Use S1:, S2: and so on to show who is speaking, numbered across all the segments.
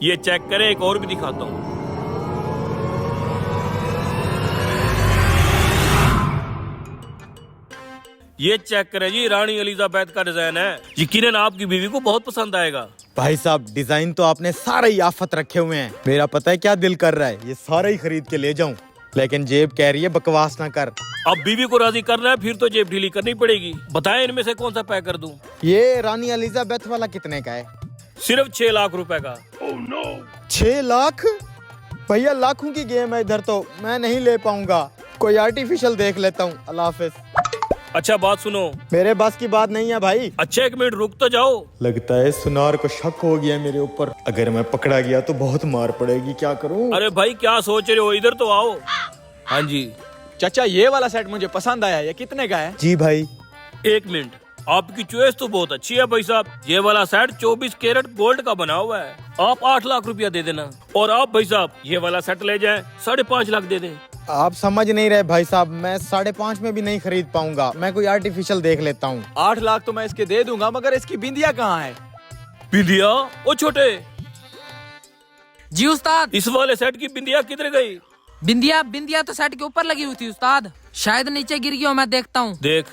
S1: ये चेक करें, एक और भी दिखाता हूँ। ये चेक करें जी, रानी एलिजाबेथ का डिजाइन है। यकीनन आपकी बीवी को बहुत पसंद आएगा।
S2: भाई साहब डिजाइन तो आपने सारे ही आफत रखे हुए हैं। मेरा पता है क्या दिल कर रहा है, ये सारे ही खरीद के ले जाऊं, लेकिन जेब कह रही है बकवास ना कर।
S1: अब बीवी को राजी करना है, फिर तो जेब ढीली करनी पड़ेगी। बताएं इनमें से कौन सा पैक कर दूं?
S2: ये रानी एलिजाबेथ वाला कितने का है?
S1: सिर्फ 6 लाख रुपए का।
S2: 6 लाख? भैया लाखों की गेम है इधर, तो मैं नहीं ले पाऊंगा। कोई आर्टिफिशियल देख लेता हूँ। अल्लाह हाफिज।
S1: अच्छा बात सुनो।
S2: मेरे बस की बात नहीं है भाई।
S1: अच्छा 1 मिनट रुक तो जाओ।
S2: लगता है सुनार को शक हो गया मेरे ऊपर। अगर मैं पकड़ा गया तो बहुत मार पड़ेगी, क्या करूं?
S1: अरे भाई क्या सोच रहे हो, इधर तो आओ। हाँ जी
S3: चाचा ये वाला सेट मुझे पसंद आया, ये कितने का है?
S2: जी भाई।
S1: 1 मिनट, आपकी चॉइस तो बहुत अच्छी है भाई साहब। ये वाला सेट 24 कैरेट गोल्ड का बना हुआ है। आप 8 लाख रुपया दे देना। और आप भाई साहब ये वाला सेट ले जाएं, 5.5 लाख दे दें।
S2: आप समझ नहीं रहे भाई साहब, मैं 5.5 में भी नहीं खरीद पाऊंगा। मैं कोई आर्टिफिशियल देख लेता हूँ।
S3: 8 लाख तो मैं इसके दे दूंगा, मगर इसकी बिंदिया कहाँ है?
S1: बिंदिया? ओ छोटे,
S4: जी उस्ताद।
S1: इस वाले सेट की बिंदिया किधर गई?
S4: बिंदिया तो सेट के ऊपर लगी हुई थी उस्ताद, शायद नीचे गिर गई हो, मैं देखता हूँ।
S1: देख।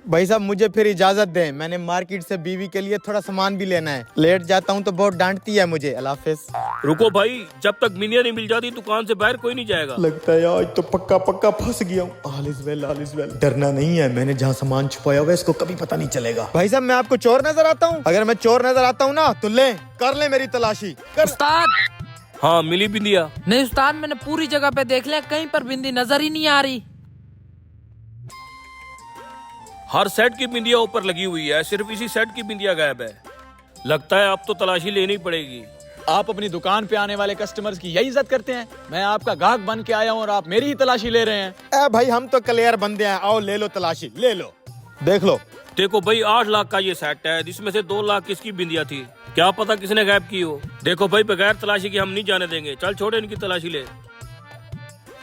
S2: भाई साहब मुझे फिर इजाजत दें, मैंने मार्केट से बीवी के लिए थोड़ा सामान भी लेना है। लेट जाता हूँ तो बहुत डांटती है मुझे। अल्लाह हाफिज।
S1: रुको भाई, जब तक बिंदिया नहीं मिल जाती दुकान से बाहर कोई नहीं जाएगा।
S2: लगता है आज तो पक्का फंस गया हूँ। All is well, all is well. डरना नहीं है, मैंने जहाँ सामान छुपाया हुआ है इसको कभी पता नहीं चलेगा। भाई साहब मैं आपको चोर नजर आता हूँ? अगर मैं चोर नजर आता हूँ ना तो कर ले मेरी तलाशी कर।
S4: उस्ताद
S1: हाँ मिली बिंदिया।
S4: नहीं उस्ताद, मैंने पूरी जगह पे देख लिया, कहीं पर बिंदी नजर ही नहीं आ रही।
S1: हर सेट की बिंदिया ऊपर लगी हुई है, सिर्फ इसी सेट की बिंदिया गायब है। लगता है अब तो तलाशी लेनी पड़ेगी।
S3: आप अपनी दुकान पे आने वाले कस्टमर्स की यही इज्जत करते हैं? मैं आपका ग्राहक बन के आया हूँ और आप मेरी ही तलाशी ले रहे हैं।
S2: भाई हम तो क्लियर बंदे हैं, आओ ले लो तलाशी, ले लो, देख लो।
S1: देखो भाई 8 लाख का ये सेट है, जिसमें से 2 लाख किसकी बिंदिया थी, क्या पता किसने गायब की हो। देखो भाई बगैर तलाशी के हम नहीं जाने देंगे। चल छोड़े, इनकी तलाशी ले।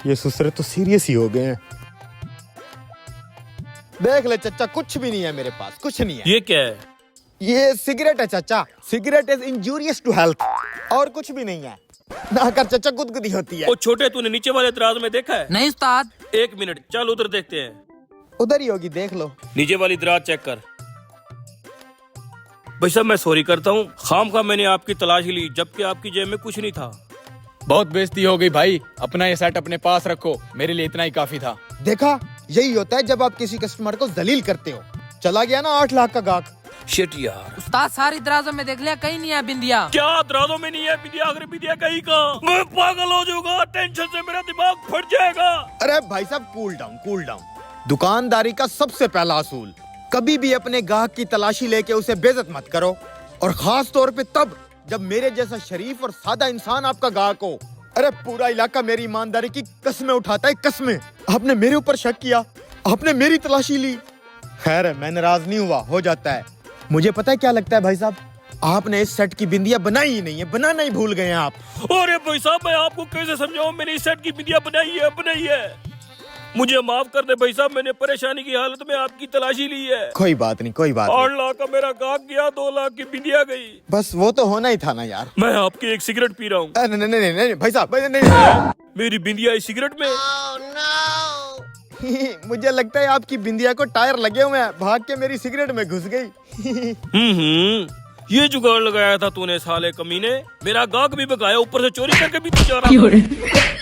S2: ये ससुरे तो सीरियस ही हो गए हैं। देख ले चचा, कुछ भी नहीं है मेरे पास, कुछ नहीं है।
S1: ये क्या है?
S2: ये सिगरेट है चचा। Cigarette is injurious to health, और कुछ भी नहीं है। ना कर चचा, गुदगुदी होती है।
S1: ओ छोटे, तूने नीचे वाले दराज में देखा है?
S4: नहीं उस्ताद।
S1: 1 मिनट, चल उधर देखते हैं।
S2: उधर ही होगी, देख लो।
S1: नीचे वाली दराज चेक कर। भाई साहब मैं सॉरी करता हूँ, खामखा मैंने आपकी तलाशी ली, जबकि आपकी जेब में कुछ नहीं था।
S3: बहुत बेइज्जती हो गई भाई, अपना ये सेट अपने पास रखो, मेरे लिए इतना ही काफी था।
S2: देखा, यही होता है जब आप किसी कस्टमर को जलील करते हो। चला गया ना 8 लाख का गाहक।
S1: शिट यार।
S4: उस्ताद सारी दराजों में देख लिया, कहीं नहीं है बिंदिया।
S1: क्या दराजों में नहीं है बिंदिया? अगर बिंदिया कहीं का, मैं पागल हो जाऊंगा, टेंशन से मेरा दिमाग फट जाएगा।
S2: अरे भाई साहब कूल डाउन, कूल डाउन। दुकानदारी का सबसे पहला असूल, कभी भी अपने गाहक की तलाशी लेके उसे बेइज्जत मत करो, और खास तौर पे तब जब मेरे जैसा शरीफ और सादा इंसान आपका गाहक हो। अरे पूरा इलाका मेरी ईमानदारी की कस्में उठाता है, कस्में। आपने मेरे ऊपर शक किया, आपने मेरी तलाशी ली। खैर है, मैं नाराज नहीं हुआ, हो जाता है। मुझे पता है क्या लगता है भाई साहब, आपने इस सेट की बिंदिया बनाई ही नहीं है, बनाना ही भूल गए हैं आप।
S1: अरे भाई साहब मैं आपको कैसे समझाऊं, मैंने इस सेट की बिंदिया बनाई है। मुझे माफ कर दे भाई साहब, मैंने परेशानी की हालत में आपकी तलाशी ली है।
S2: कोई बात नहीं, कोई बात
S1: 8
S2: नहीं।
S1: लाख का मेरा गाहक गया, 2 लाख की बिंदिया गई।
S2: बस वो तो होना ही था ना यार।
S1: मैं आपकी एक सिगरेट पी रहा हूँ।
S2: नहीं नहीं नहीं नहीं भाई साहब, नहीं।
S1: मेरी बिंदिया इस सिगरेट में।
S2: मुझे लगता है आपकी बिंदिया को टायर लगे हुए हैं, भाग के मेरी सिगरेट में घुस गई।
S1: ये जुगाड़ लगाया था तूने साले कमीने, मेरा गाहक भी बकाया, ऊपर से चोरी करके भी तू जा रहा है।